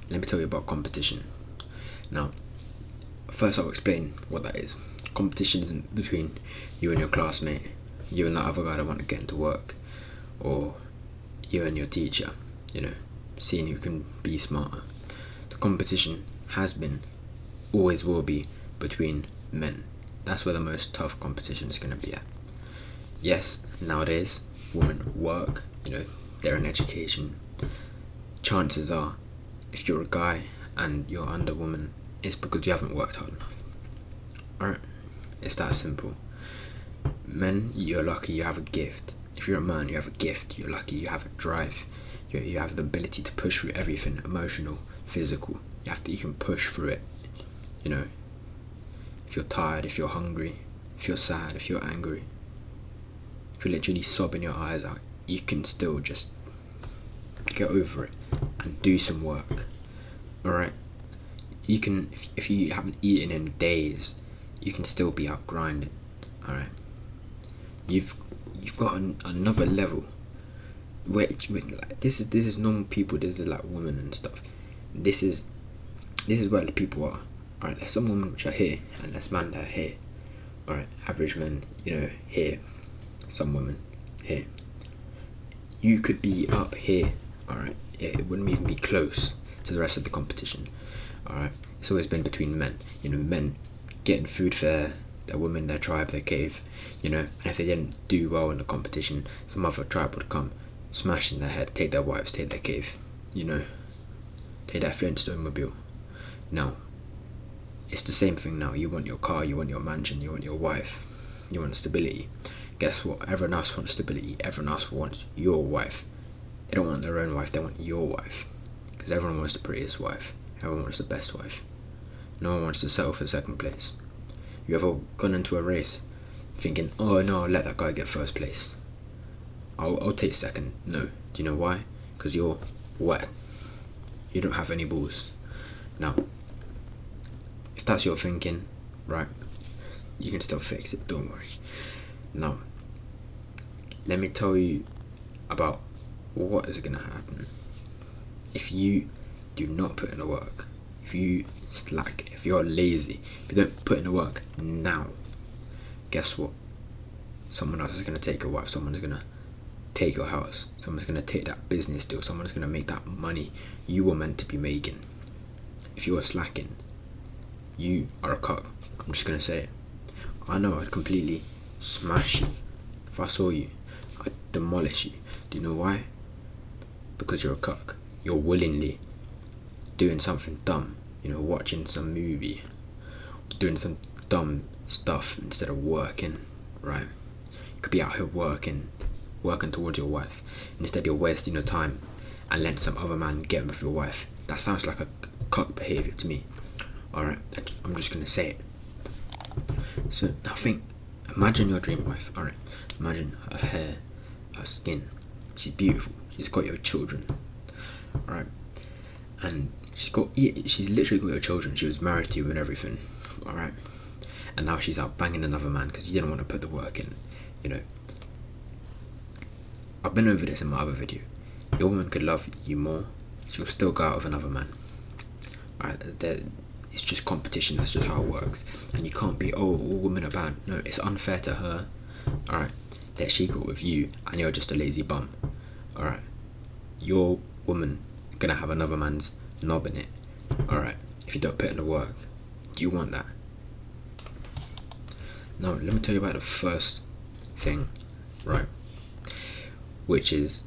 let me tell you about competition. Now, first I'll explain what that is. Competition isn't between you and your classmate, you and that other guy that want to get into work, or you and your teacher, seeing who can be smarter. The competition has been, always will be, between men. That's where the most tough competition is going to be at. Yes, nowadays, women work, they're in education. Chances are, if you're a guy and you're under woman, it's because you haven't worked hard enough. Alright? It's that simple. Men, you're lucky you have a gift. If you're a man, you have a gift. You're lucky you have a drive. You have the ability to push through everything, emotional, physical. You can push through it. If you're tired, if you're hungry, if you're sad, if you're angry, if you're literally sobbing your eyes out, you can still just get over it and do some work. Alright? You can, if you haven't eaten in days, you can still be out grinding. Alright? You've got another level where like, this is normal people. This is like women and stuff. This is where the people are. Alright, there's some women which are here and there's men that are here. Alright, average men, here. Some women here. You could be up here. Alright, it wouldn't even be close to the rest of the competition. Alright, it's always been between men. Men getting food for their women, their tribe, their cave. And if they didn't do well in the competition, some other tribe would come, smash in their head, take their wives, take their cave. Take their Flintstone mobile. Now, it's the same thing now. You want your car, you want your mansion, you want your wife, you want stability. Guess what? Everyone else wants stability. Everyone else wants your wife. They don't want their own wife, they want your wife. Because everyone wants the prettiest wife. Everyone wants the best wife. No one wants to settle for second place. You ever gone into a race thinking, oh no, I'll let that guy get first place. I'll take second. No. Do you know why? Because you're wet. You don't have any balls. Now, if that's your thinking, right, you can still fix it, don't worry. Now, let me tell you about what is going to happen if you do not put in the work. If you slack, if you're lazy, if you don't put in the work now, guess what? Someone else is going to take your wife, someone is going to take your house, someone's going to take that business deal, someone's going to make that money you were meant to be making. If you are slacking, you are a cuck. I'm just going to say it. I know I'd completely smash you. If I saw you, I'd demolish you. Do you know why? Because you're a cuck. You're willingly doing something dumb, watching some movie, doing some dumb stuff instead of working, right? You could be out here working towards your wife. Instead you're wasting your time and letting some other man get with your wife. That sounds like a cuck behaviour to me. Alright, I'm just going to say it. So now imagine your dream wife. Alright, imagine her hair, her skin. She's beautiful. She's got your children. Alright, and she's literally got your children. She was married to you and everything. Alright, and now she's out banging another man because you didn't want to put the work in. I've been over this in my other video. Your woman could love you more, she'll still go out with another man. Alright, it's just competition. That's just how it works. And you can't be, all women are bad. No, it's unfair to her. Alright, that she got with you and you're just a lazy bum. Alright, your woman gonna have another man's knob in it. Alright, if you don't put in the work, do you want that? Now, let me tell you about the first thing, right? Which is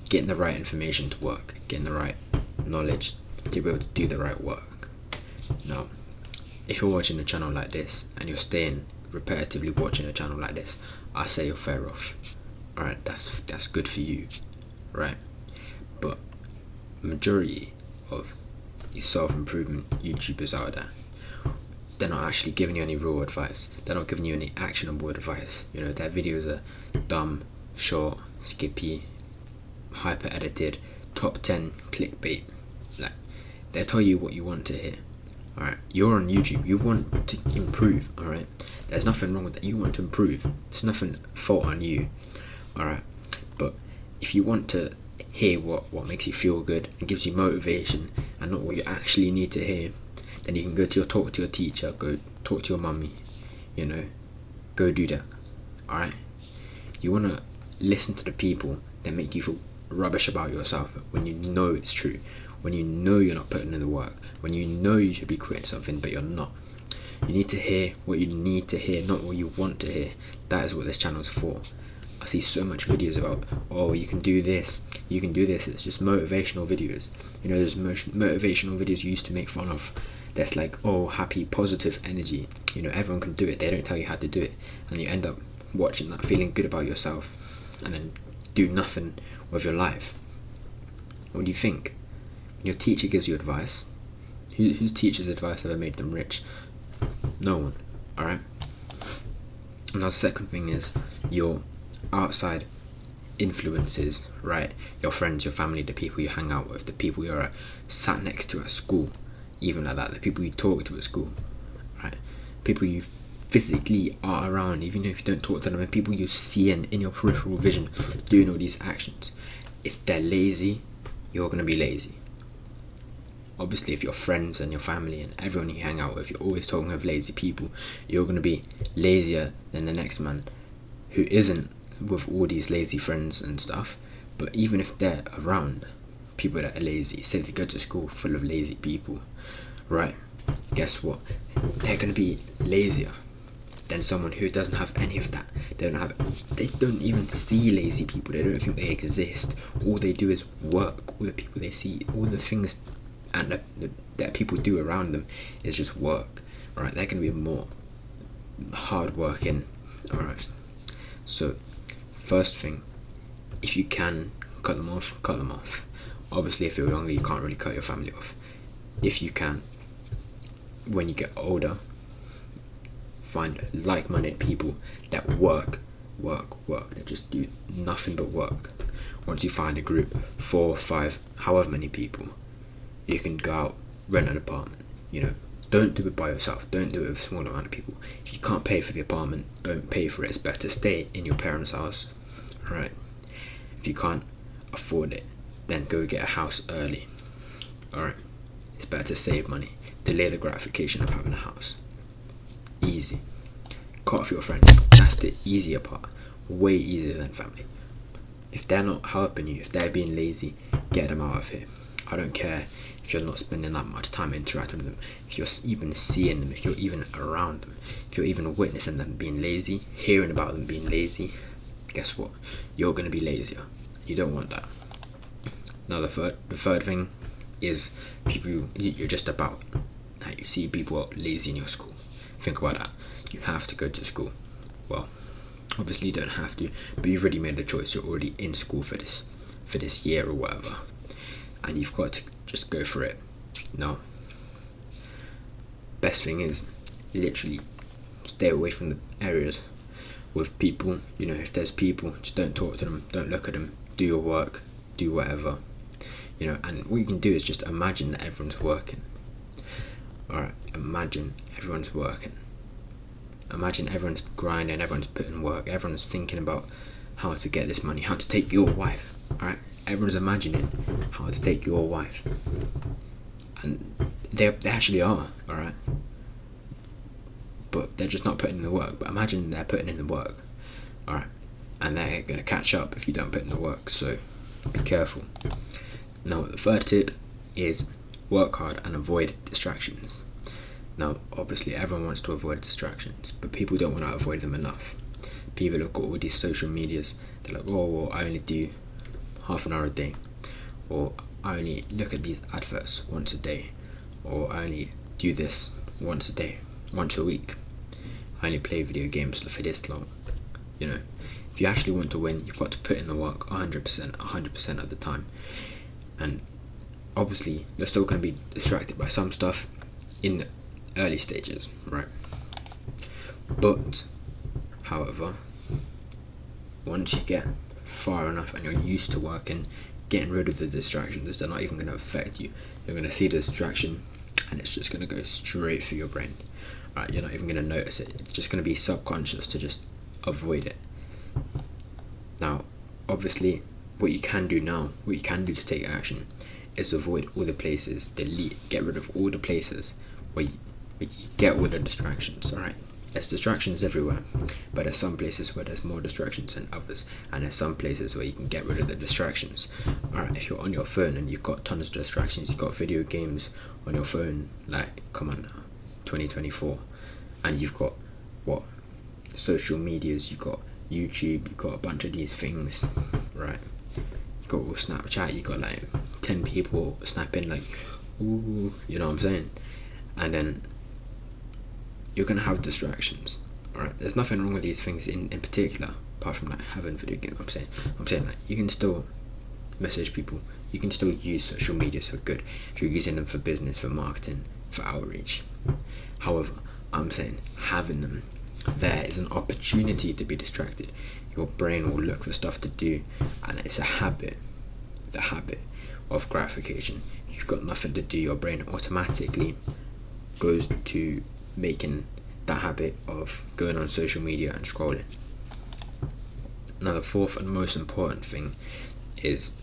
getting the right information to work, getting the right knowledge to be able to do the right work. Now, if you're watching a channel like this and you're staying repetitively watching a channel like this, I say you're fair off. Alright, that's good for you, right? But majority of these self-improvement YouTubers out there, they're not actually giving you any real advice. They're not giving you any actionable advice. Their videos are dumb, short, skippy, hyper edited, top 10 clickbait. Like, they tell you what you want to hear. Alright, you're on YouTube, you want to improve. Alright, there's nothing wrong with that. You want to improve. It's nothing fault on you. Alright, but if you want to hear what makes you feel good and gives you motivation and not what you actually need to hear, then you can talk to your teacher, go talk to your mummy, go do that. Alright? You want to listen to the people that make you feel rubbish about yourself when you know it's true, when you know you're not putting in the work, when you know you should be quitting something but you're not. You need to hear what you need to hear, not what you want to hear. That is what this channel is for. I see so much videos about, you can do this, it's just motivational videos. There's motivational videos you used to make fun of. That's like, happy, positive energy. Everyone can do it. They don't tell you how to do it. And you end up watching that, feeling good about yourself, and then do nothing with your life. What do you think? Your teacher gives you advice. Whose teacher's advice ever made them rich? No one. Alright? Now the second thing is your outside influences, right? Your friends, your family, the people you hang out with, the people you're sat next to at school, even like that, the people you talk to at school, right? People you physically are around, even if you don't talk to them, and people you see in your peripheral vision doing all these actions. If they're lazy, you're going to be lazy. Obviously, if your friends and your family and everyone you hang out with, you're always talking with lazy people, you're going to be lazier than the next man who isn't with all these lazy friends and stuff. But even if they're around people that are lazy, say they go to school full of lazy people, right? Guess what? They're going to be lazier than someone who doesn't have any of that. They don't even see lazy people. They don't think they exist. All they do is work. All the people they see, all the things and that people do around them is just work. Alright, they're going to be more hard working. Alright, so first thing, if you can cut them off, cut them off. Obviously, if you're younger, you can't really cut your family off. If you can, when you get older, find like-minded people that work, that just do nothing but work. Once you find a group, 4, 5, however many people, you can go out, rent an apartment. Don't do it by yourself. Don't do it with a small amount of people. If you can't pay for the apartment, don't pay for it. It's better to stay in your parents' house. Alright? If you can't afford it, then go get a house early. Alright? It's better to save money. Delay the gratification of having a house. Easy. Cut off your friends. That's the easier part. Way easier than family. If they're not helping you, if they're being lazy, get them out of here. I don't care if you're not spending that much time interacting with them, if you're even seeing them, if you're even around them, if you're even witnessing them being lazy, hearing about them being lazy. Guess what? You're going to be lazier. You don't want that. Now the third thing is people you're just about. Now you see people lazy in your school. Think about that. You have to go to school. Well, obviously you don't have to, but you've already made the choice. You're already in school for this year or whatever, and you've got to just go for it. No. Best thing is literally stay away from the areas with people. If there's people, just don't talk to them, don't look at them, do your work, do whatever. And what you can do is just imagine that everyone's working. Alright, imagine everyone's working. Imagine everyone's grinding, everyone's putting work, everyone's thinking about how to get this money, how to take your wife. Alright, everyone's imagining how to take your wife. And they actually are, alright? But they're just not putting in the work. But imagine they're putting in the work, alright? And they're going to catch up if you don't put in the work, so be careful. Now, the third tip is work hard and avoid distractions. Now, obviously, everyone wants to avoid distractions, but people don't want to avoid them enough. People have got all these social medias. They're like, I only do half an hour a day, or I only look at these adverts once a day, or I only do this once a day, once a week. I only play video games for this long. If you actually want to win, you've got to put in the work 100% of the time. And obviously, you're still going to be distracted by some stuff in the early stages, right? But, however, once you get far enough and you're used to working, getting rid of the distractions, they're not even going to affect you. You're going to see the distraction and it's just going to go straight through your brain. Right, you're not even going to notice it. It's just going to be subconscious to just avoid it. Now, obviously, what you can do to take action is to avoid all the places, get rid of all the places where you get all the distractions. Alright, there's distractions everywhere, but there's some places where there's more distractions than others, and there's some places where you can get rid of the distractions. Alright, if you're on your phone and you've got tons of distractions, you've got video games on your phone, like, come on now, 2024, and you've got what, social medias, you've got YouTube, you've got a bunch of these things, right? You got all Snapchat, you got like 10 people snapping, like, ooh, you know what I'm saying? And then you're gonna have distractions. Alright, there's nothing wrong with these things in particular, apart from like having video games. I'm saying like you can still message people, you can still use social media for good if you're using them for business, for marketing, for outreach. However, I'm saying having them there is an opportunity to be distracted. Your brain will look for stuff to do, and it's a habit, the habit of gratification. You've got nothing to do, your brain automatically goes to making that habit of going on social media and scrolling. Now, the fourth and most important thing is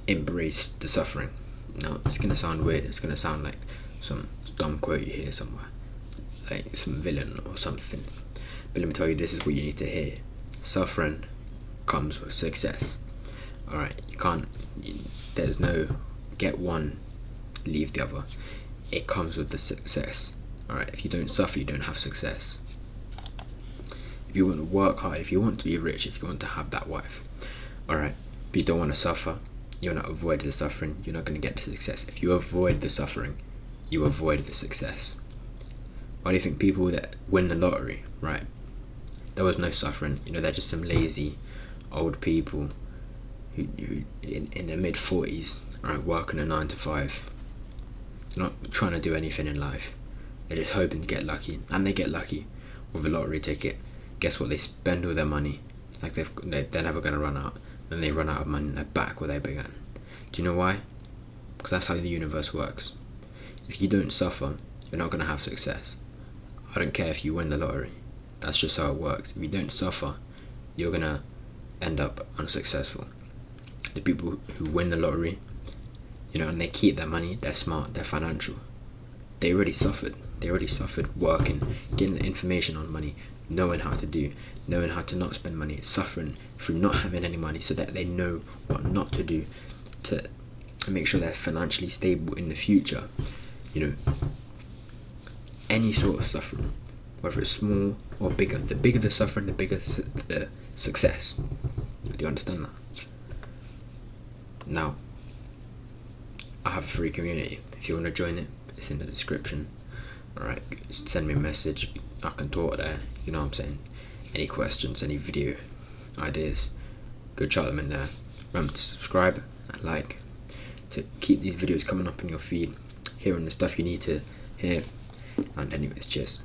embrace the suffering. Now, it's gonna sound weird, it's gonna sound like some dumb quote you hear somewhere, like some villain or something, but let me tell you, this is what you need to hear. Suffering comes with success. Alright, there's no get one, leave the other. It comes with the success. Alright, if you don't suffer, you don't have success. If you want to work hard, if you want to be rich, if you want to have that wife, alright, but you don't want to suffer, you want to avoid the suffering, you're not going to get the success. If you avoid the suffering, you avoid the success. Why do you think people that win the lottery, right, there was no suffering, they're just some lazy old people who in their mid-40s, right, working a 9 to 5, not trying to do anything in life. They're just hoping to get lucky, and they get lucky with a lottery ticket. Guess what? They spend all their money, like they're never going to run out. Then they run out of money and they're back where they began. Do you know why? Because that's how the universe works. If you don't suffer, you're not going to have success. I don't care if you win the lottery. That's just how it works. If you don't suffer, you're going to end up unsuccessful. The people who win the lottery, and they keep their money, they're smart, they're financial. They already suffered. They already suffered working, getting the information on money, knowing how to do, knowing how to not spend money, suffering through not having any money so that they know what not to do to make sure they're financially stable in the future. Any sort of suffering, whether it's small or bigger, the bigger the suffering, the bigger the success. Do you understand that? Now, I have a free community. If you want to join it, it's in the description. Alright, send me a message, I can talk there, you know what I'm saying? Any questions, any video ideas, go chat them in there. Remember to subscribe and like to keep these videos coming up in your feed, hearing the stuff you need to hear. And anyways, cheers.